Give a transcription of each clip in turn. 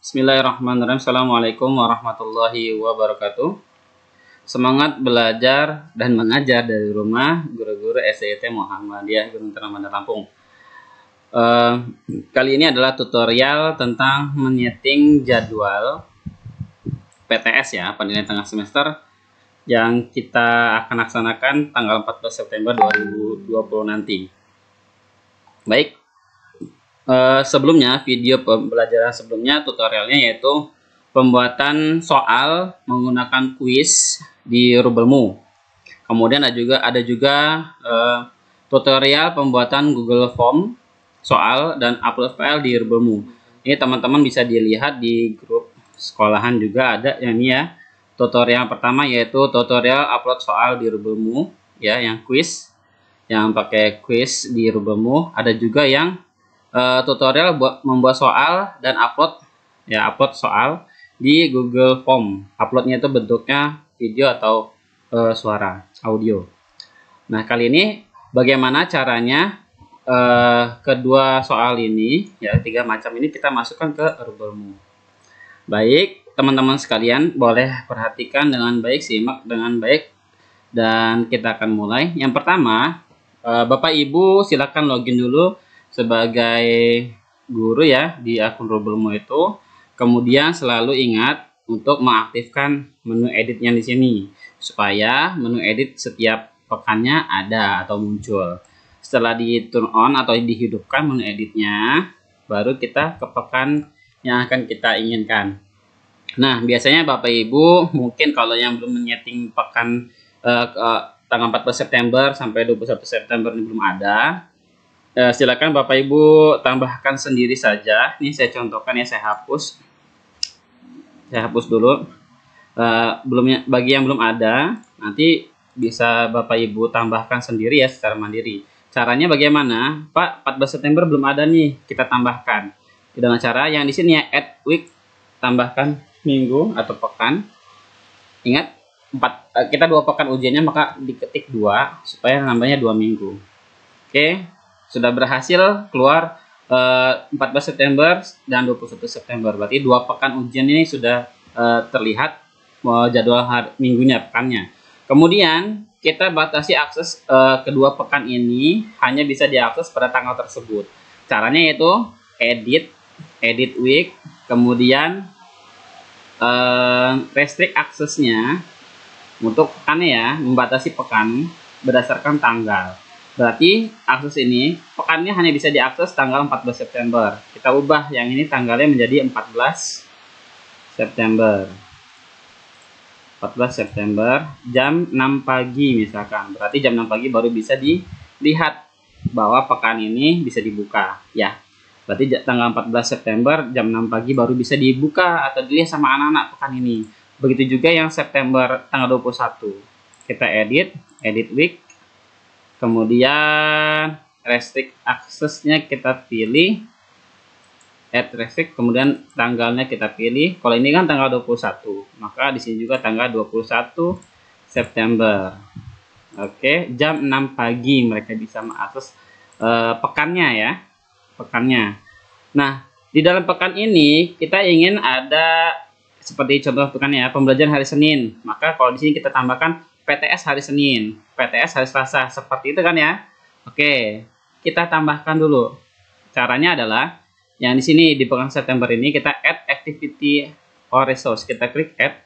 Bismillahirrahmanirrahim. Assalamualaikum warahmatullahi wabarakatuh. Semangat belajar dan mengajar dari rumah, guru-guru SDIT Muhammadiyah Gunung Ternamanda Lampung. Kali ini adalah tutorial tentang menyeting jadwal PTS ya, penilaian tengah semester, yang kita akan laksanakan tanggal 14 September 2020 nanti. Baik. Sebelumnya, video pembelajaran sebelumnya tutorialnya yaitu pembuatan soal menggunakan kuis di Rubelmu. Kemudian ada juga tutorial pembuatan Google Form soal dan upload file di Rubelmu. Ini teman-teman bisa dilihat di grup sekolahan juga ada yang ini ya. Tutorial pertama yaitu tutorial upload soal di Rubelmu ya, yang kuis, yang pakai kuis di Rubelmu. Ada juga yang tutorial buat membuat soal dan upload soal di Google Form. Uploadnya itu bentuknya video atau suara audio. Nah, kali ini bagaimana caranya kedua soal ini ya, 3 macam ini kita masukkan ke Rubelmu. Baik, teman-teman sekalian boleh perhatikan dengan baik, simak dengan baik, dan kita akan mulai. Yang pertama, Bapak Ibu silakan login dulu sebagai guru ya di akun Rubelmu itu. Kemudian selalu ingat untuk mengaktifkan menu editnya di sini supaya menu edit setiap pekannya ada atau muncul. Setelah di turn on atau dihidupkan menu editnya, baru kita ke pekan yang akan kita inginkan. Nah, biasanya Bapak Ibu mungkin kalau yang belum menyeting pekan tanggal 14 September sampai 21 September ini belum ada, silakan Bapak Ibu tambahkan sendiri saja. Ini saya contohkan ya, saya hapus dulu. Bagi yang belum ada, nanti bisa Bapak Ibu tambahkan sendiri ya secara mandiri. Caranya bagaimana? Pak, 14 September belum ada nih, kita tambahkan dengan cara yang di sini ya, add week, tambahkan minggu atau pekan. Ingat, kita 2 pekan ujiannya, maka diketik 2 supaya nambahnya 2 minggu. Oke. Sudah berhasil keluar 14 September dan 21 September. Berarti 2 pekan ujian ini sudah terlihat jadwal minggunya, pekannya. Kemudian kita batasi akses kedua pekan ini hanya bisa diakses pada tanggal tersebut. Caranya yaitu edit week, kemudian restrict aksesnya untuk pekannya ya, membatasi pekan berdasarkan tanggal. Berarti akses ini pekannya hanya bisa diakses tanggal 14 September. Kita ubah yang ini tanggalnya menjadi 14 September. 14 September jam 6 pagi misalkan. Berarti jam 6 pagi baru bisa dilihat bahwa pekan ini bisa dibuka ya. Berarti tanggal 14 September jam 6 pagi baru bisa dibuka atau dilihat sama anak-anak pekan ini. Begitu juga yang September tanggal 21. Kita edit week. Kemudian restrict aksesnya kita pilih, add restrict, kemudian tanggalnya kita pilih. Kalau ini kan tanggal 21, maka di sini juga tanggal 21 September. Oke, jam 6 pagi mereka bisa mengakses pekannya ya, pekannya. Nah, di dalam pekan ini kita ingin ada seperti contoh pekan ya, pembelajaran hari Senin. Maka kalau di sini kita tambahkan PTS hari Senin, PTS hari Selasa, seperti itu kan ya. Oke, kita tambahkan dulu. Caranya adalah yang di sini di pekan September ini kita add activity or resource. Kita klik add.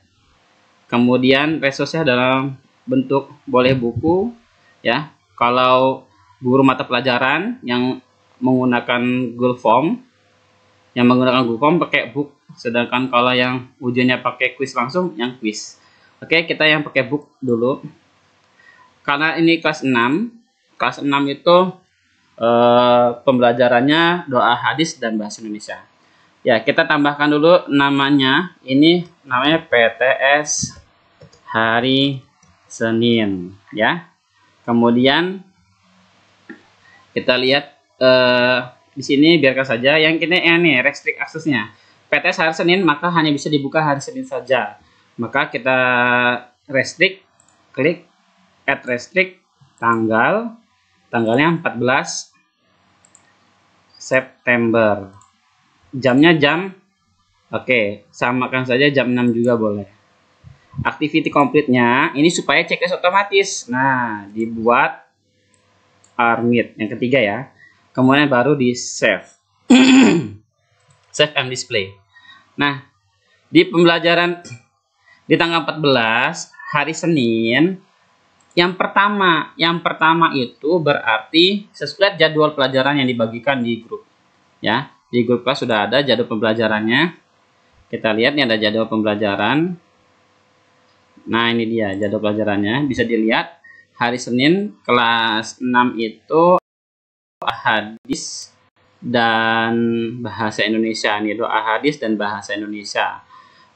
Kemudian resource-nya dalam bentuk boleh buku ya. Kalau guru mata pelajaran yang menggunakan Google Form, pakai book. Sedangkan kalau yang ujiannya pakai quiz langsung, yang quiz. Oke, kita yang pakai book dulu. Karena ini kelas 6. Kelas 6 itu pembelajarannya doa hadis dan bahasa Indonesia. Ya, kita tambahkan dulu namanya. Ini namanya PTS hari Senin ya. Kemudian kita lihat di sini biarkan saja yang ini restrict aksesnya. PTS hari Senin maka hanya bisa dibuka hari Senin saja. Maka kita restrict, klik add restrict, tanggalnya 14 September. Jamnya jam Oke, samakan saja jam 6 juga boleh. Activity complete-nya ini supaya checklist otomatis. Nah, dibuat armit yang ketiga ya. Kemudian baru di save. Save and display. Nah, di pembelajaran di tanggal 14 hari Senin yang pertama itu berarti sesuai jadwal pelajaran yang dibagikan di grup. Ya, di grup kelas sudah ada jadwal pembelajarannya. Kita lihat nih ada jadwal pembelajaran. Nah, ini dia jadwal pelajarannya. Bisa dilihat hari Senin kelas 6 itu hadis dan bahasa Indonesia. Ini doa hadis dan bahasa Indonesia.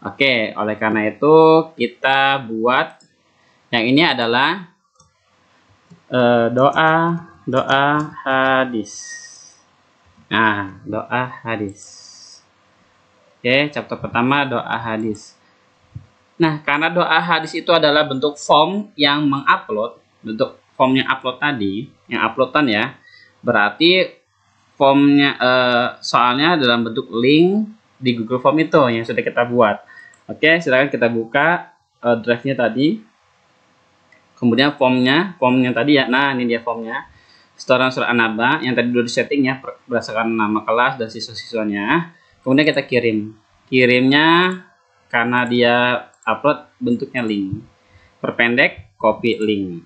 Oke, oleh karena itu kita buat yang ini adalah doa hadis. Nah, doa hadis. Oke, chapter pertama doa hadis. Nah, karena doa hadis itu adalah bentuk form yang mengupload, bentuk form yang upload tadi, yang uploadan ya, berarti formnya soalnya dalam bentuk link di Google Form itu yang sudah kita buat. Oke, silakan kita buka drive-nya tadi. Kemudian formnya tadi ya. Nah, ini dia formnya. Setoran surat An-Naba yang tadi sudah disetting ya berdasarkan nama kelas dan siswa-siswanya. Kemudian kita kirim. Kirimnya karena dia upload bentuknya link. Perpendek copy link.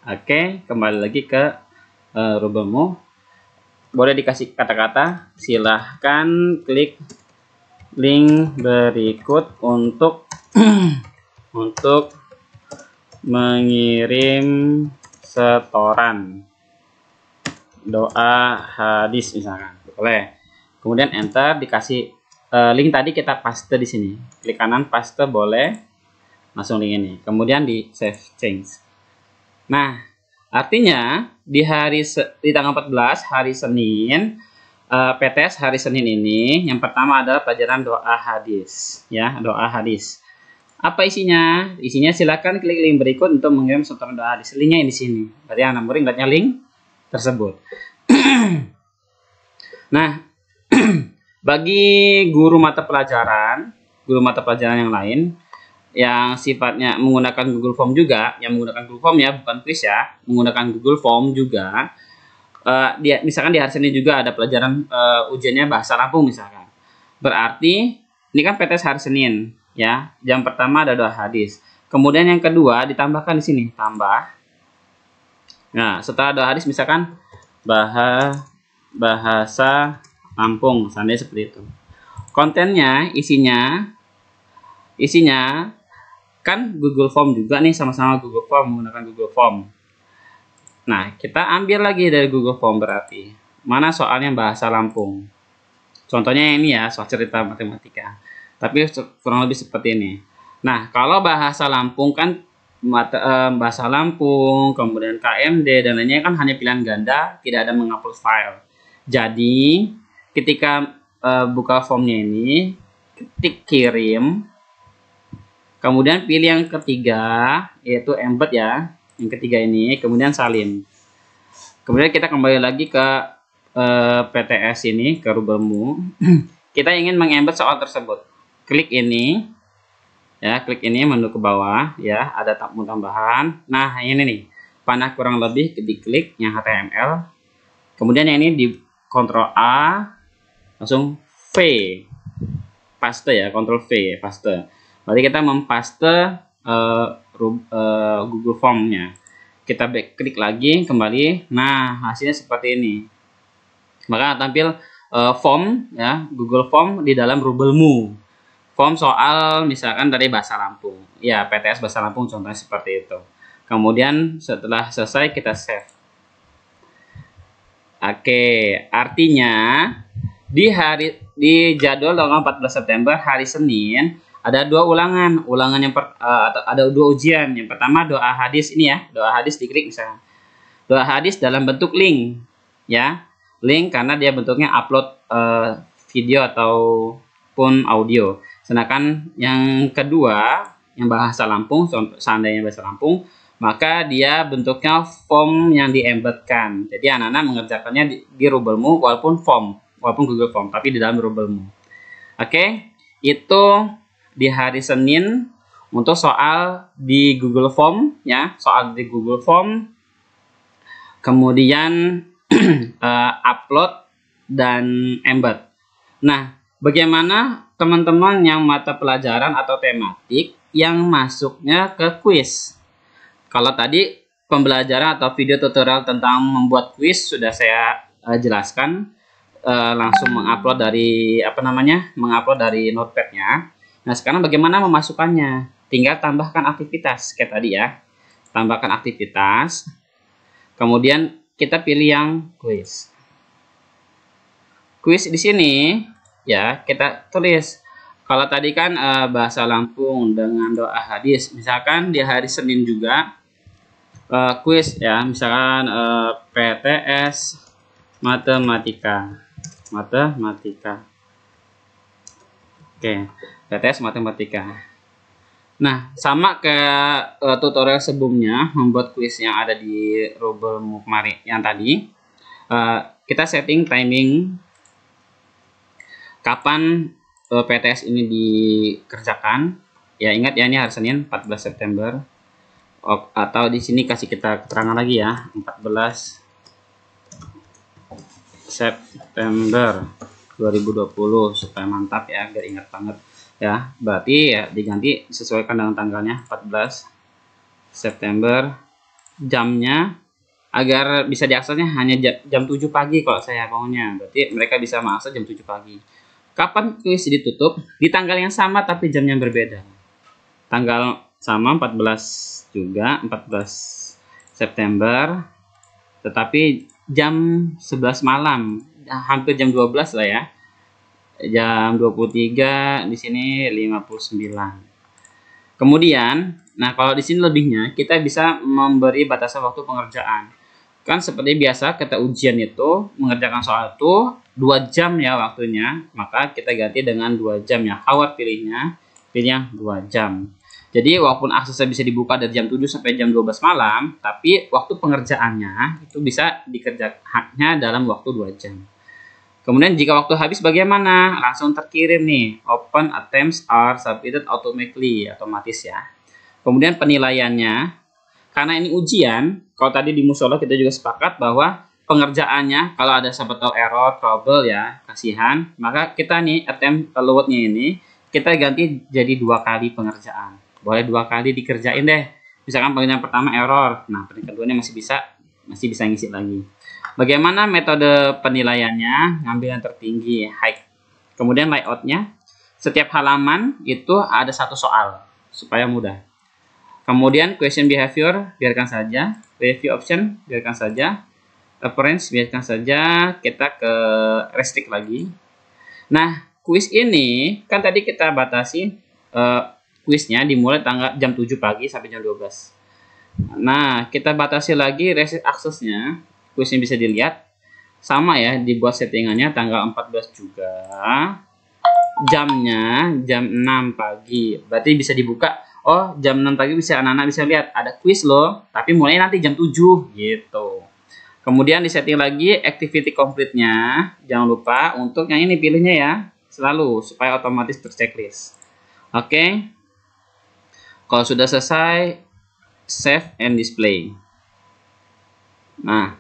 Oke, kembali lagi ke rubelmu. Boleh dikasih kata-kata, silahkan klik link berikut untuk untuk mengirim setoran doa hadis misalkan. Boleh. Kemudian enter, dikasih link tadi kita paste di sini. Klik kanan paste boleh. Langsung link ini. Kemudian di save change. Nah, artinya di tanggal 14 hari Senin PTS hari Senin ini yang pertama adalah pelajaran doa hadis ya, doa hadis. Apa isinya? Isinya silakan klik link berikut untuk mengirim setoran doa hadis. Linknya di sini. Berarti anak murid lihatnya link tersebut. Nah, bagi guru mata pelajaran yang lain yang sifatnya menggunakan Google Form juga, yang menggunakan Google Form ya, bukan quiz ya, menggunakan Google Form juga. Misalkan di hari Senin juga ada pelajaran ujiannya bahasa Lampung misalkan. Berarti ini kan PTS hari Senin ya. Jam pertama ada doa hadis. Kemudian yang kedua ditambahkan di sini tambah. Nah, setelah doa hadis misalkan bahasa Lampung, seandainya seperti itu. Kontennya, isinya kan Google Form juga nih, sama-sama Google Form, menggunakan Google Form. Nah, kita ambil lagi dari Google Form berarti. Mana soalnya bahasa Lampung. Contohnya ini ya, soal cerita matematika. Tapi kurang lebih seperti ini. Nah, kalau bahasa Lampung kan bahasa Lampung, kemudian KMD, dan lainnya kan hanya pilihan ganda, tidak ada mengupload file. Jadi, ketika buka formnya ini, ketik kirim, kemudian pilih yang ketiga, yaitu embed ya. Yang ketiga ini, kemudian salin. Kemudian kita kembali lagi ke PTS ini, ke rubelmu. Kita ingin mengembed soal tersebut. Klik ini, ya, klik ini menu ke bawah, ya, ada tabmu tambahan. Nah, ini nih, panah kurang lebih diklik yang HTML. Kemudian yang ini di Ctrl A, langsung V, paste ya, Ctrl V, paste. Berarti kita mempaste Google Form-nya. Kita klik lagi kembali. Nah, hasilnya seperti ini. Maka tampil form ya, Google Form di dalam rubelmu. Form soal misalkan dari bahasa Lampung. Ya, PTS bahasa Lampung contohnya seperti itu. Kemudian setelah selesai kita save. Oke, artinya di jadwal tanggal 14 September hari Senin ada dua ulangan. Ada dua ujian. Yang pertama doa hadis ini ya, doa hadis diklik misalnya. Doa hadis dalam bentuk link ya. Link karena dia bentuknya upload video ataupun audio. Sedangkan yang kedua, yang bahasa Lampung, seandainya bahasa Lampung, maka dia bentuknya form yang diembedkan. Jadi anak-anak mengerjakannya di rubelmu walaupun Google Form, tapi di dalam rubelmu. Oke, itu di hari Senin untuk soal di Google Form ya, soal di Google Form, kemudian upload dan embed. Nah, bagaimana teman-teman yang mata pelajaran atau tematik yang masuknya ke kuis? Kalau tadi pembelajaran atau video tutorial tentang membuat kuis sudah saya jelaskan, langsung mengupload dari mengupload dari notepadnya. Nah, sekarang bagaimana memasukkannya? Tinggal tambahkan aktivitas kayak tadi ya. Tambahkan aktivitas. Kemudian kita pilih yang kuis. Kuis di sini ya kita tulis. Kalau tadi kan bahasa Lampung dengan doa hadis. Misalkan di hari Senin juga kuis ya, misalkan PTS matematika. Oke, PTS matematika. Nah, sama kayak tutorial sebelumnya membuat kuis yang ada di Rubelmu kemarin yang tadi, kita setting timing kapan PTS ini dikerjakan. Ya, ingat ya, ini hari Senin 14 September. Atau di sini kasih kita keterangan lagi ya, 14 September 2020 supaya mantap ya, biar ingat banget ya. Berarti ya diganti sesuaikan dengan tanggalnya 14 September. Jamnya agar bisa diaksesnya hanya jam 7 pagi kalau saya pokoknya. Berarti mereka bisa mengakses jam 7 pagi. Kapan kuis ditutup? Di tanggal yang sama tapi jamnya berbeda. Tanggal sama 14 juga, 14 September, tetapi jam 11 malam, hampir jam 12 lah ya. Jam 23 di sini 59. Kemudian, nah kalau di sini lebihnya kita bisa memberi batasan waktu pengerjaan. Kan seperti biasa kita ujian itu mengerjakan soal itu 2 jam ya waktunya, maka kita ganti dengan 2 jam ya. Hour pilih yang 2 jam. Jadi walaupun aksesnya bisa dibuka dari jam 7 sampai jam 12 malam, tapi waktu pengerjaannya itu bisa dikerjakannya dalam waktu 2 jam. Kemudian jika waktu habis bagaimana? Langsung terkirim nih, open attempts are submitted automatically, otomatis ya. Kemudian penilaiannya, karena ini ujian, kalau tadi di musola kita juga sepakat bahwa pengerjaannya kalau ada sampai tahu error, trouble ya, kasihan, maka kita nih attempt loadnya ini kita ganti jadi 2 kali pengerjaan. Boleh 2 kali dikerjain deh. Misalkan pengerjaan pertama error, nah pengerjaan keduanya masih bisa ngisi lagi. Bagaimana metode penilaiannya? Ngambil yang tertinggi, high. Kemudian layoutnya, setiap halaman itu ada 1 soal supaya mudah. Kemudian question behavior biarkan saja, review option biarkan saja, appearance biarkan saja, kita ke restrict lagi. Nah, kuis ini kan tadi kita batasi kuisnya dimulai tanggal jam 7 pagi sampai jam 12. Nah, kita batasi lagi restrict aksesnya. Kuisnya bisa dilihat sama ya, dibuat settingannya tanggal 14 juga. Jamnya jam 6 pagi. Berarti bisa dibuka. Oh, jam 6 pagi bisa anak-anak bisa lihat ada kuis loh, tapi mulai nanti jam 7 gitu. Kemudian disetting lagi activity complete-nya. Jangan lupa untuk yang ini pilihnya ya, selalu supaya otomatis terchecklist. Oke. Kalau sudah selesai, save and display. Nah,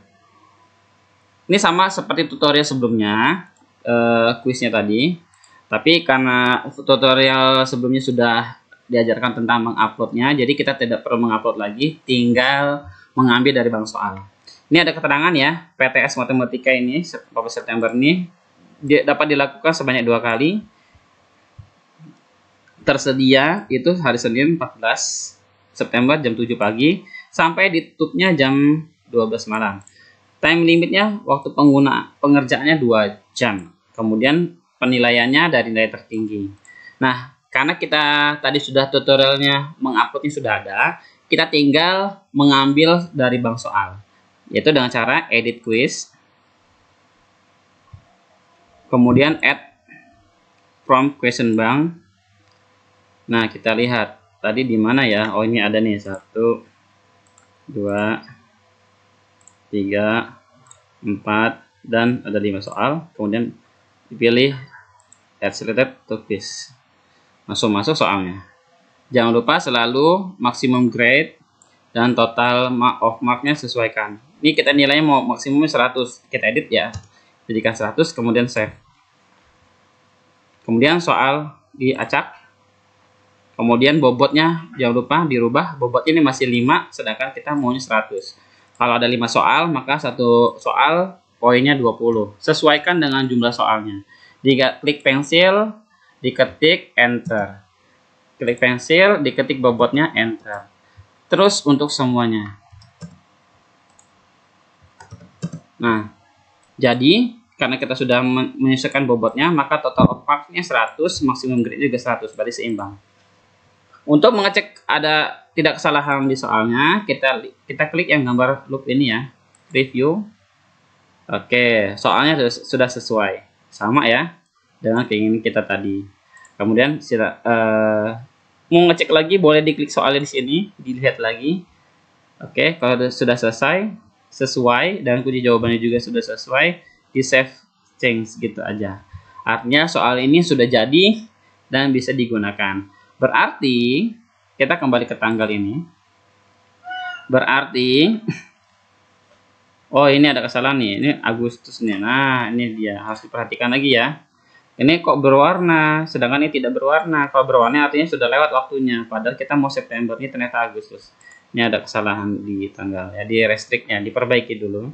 ini sama seperti tutorial sebelumnya, kuisnya tadi. Tapi karena tutorial sebelumnya sudah diajarkan tentang menguploadnya, jadi kita tidak perlu mengupload lagi, tinggal mengambil dari bank soal. Ini ada keterangan ya, PTS matematika ini 14 September ini dapat dilakukan sebanyak 2 kali. Tersedia itu hari Senin 14 September jam 7 pagi sampai ditutupnya jam 12 malam. Time limitnya waktu pengerjaannya 2 jam. Kemudian penilaiannya dari nilai tertinggi. Nah, karena kita tadi sudah tutorialnya menguploadnya sudah ada, kita tinggal mengambil dari bank soal, yaitu dengan cara edit quiz, kemudian add from question bank. Nah, kita lihat tadi di mana ya? Oh, ini ada nih 1, 2, 3, 4 dan ada 5 soal. Kemudian dipilih add selected to quiz. masuk soalnya. Jangan lupa selalu maksimum grade dan total mark of marknya sesuaikan. Ini kita nilainya mau maksimumnya 100, kita edit ya, jadikan 100, kemudian save. Kemudian soal diacak, kemudian bobotnya jangan lupa dirubah, bobot ini masih 5, sedangkan kita maunya 100. Kalau ada 5 soal, maka satu soal poinnya 20. Sesuaikan dengan jumlah soalnya. Klik pensil, diketik enter. Klik pensil, diketik bobotnya enter. Terus untuk semuanya. Nah, jadi karena kita sudah menyesuaikan bobotnya, maka total of marknya 100, maksimum grade juga 100, berarti seimbang. Untuk mengecek ada tidak kesalahan di soalnya, kita klik yang gambar loop ini ya, review. Oke, soalnya sudah sesuai, sama ya dengan keinginan kita tadi. Kemudian mau ngecek lagi, boleh diklik soalnya di sini, dilihat lagi. Oke, kalau sudah selesai, sesuai, dan kunci jawabannya juga sudah sesuai, di save change gitu aja. Artinya soal ini sudah jadi dan bisa digunakan. Berarti kita kembali ke tanggal ini. Berarti oh, ini ada kesalahan nih. Ini Agustus nih. Nah, ini dia, harus diperhatikan lagi ya. Ini kok berwarna, sedangkan ini tidak berwarna. Kalau berwarna artinya sudah lewat waktunya. Padahal kita mau September, ini ternyata Agustus. Ini ada kesalahan di tanggal ya, di restrictnya, diperbaiki dulu.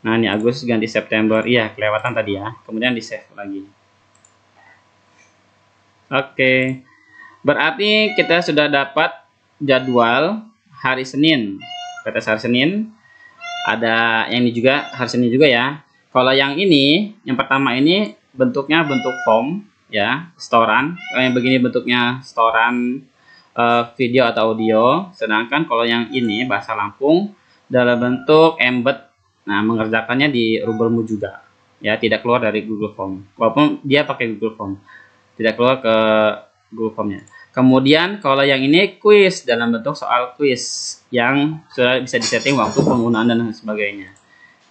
Nah, ini Agustus ganti September. Iya, kelewatan tadi ya. Kemudian di save lagi. Oke. Berarti kita sudah dapat jadwal hari Senin. PTS hari Senin. Ada yang ini juga hari Senin juga ya. Kalau yang ini, yang pertama ini bentuknya bentuk form ya, setoran. Kalau yang begini bentuknya setoran video atau audio. Sedangkan kalau yang ini bahasa Lampung dalam bentuk embed. Nah, mengerjakannya di Rubermu juga. Ya, tidak keluar dari Google Form. Walaupun dia pakai Google Form, tidak keluar ke Google Form-nya. Kemudian kalau yang ini quiz dalam bentuk soal quiz yang sudah bisa disetting waktu penggunaan dan sebagainya.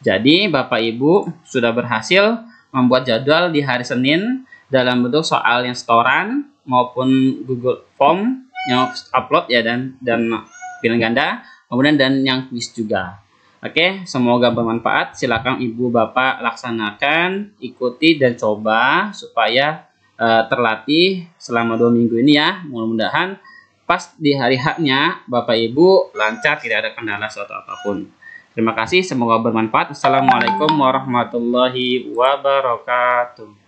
Jadi Bapak Ibu sudah berhasil membuat jadwal di hari Senin dalam bentuk soal yang setoran maupun Google Form yang upload ya, dan pilihan ganda, kemudian dan yang quiz juga. Oke, semoga bermanfaat. Silakan Ibu Bapak laksanakan, ikuti dan coba supaya terlatih selama 2 minggu ini ya. Mudah-mudahan pas di hari haknya Bapak Ibu lancar, tidak ada kendala suatu apapun. Terima kasih, semoga bermanfaat. Assalamualaikum warahmatullahi wabarakatuh.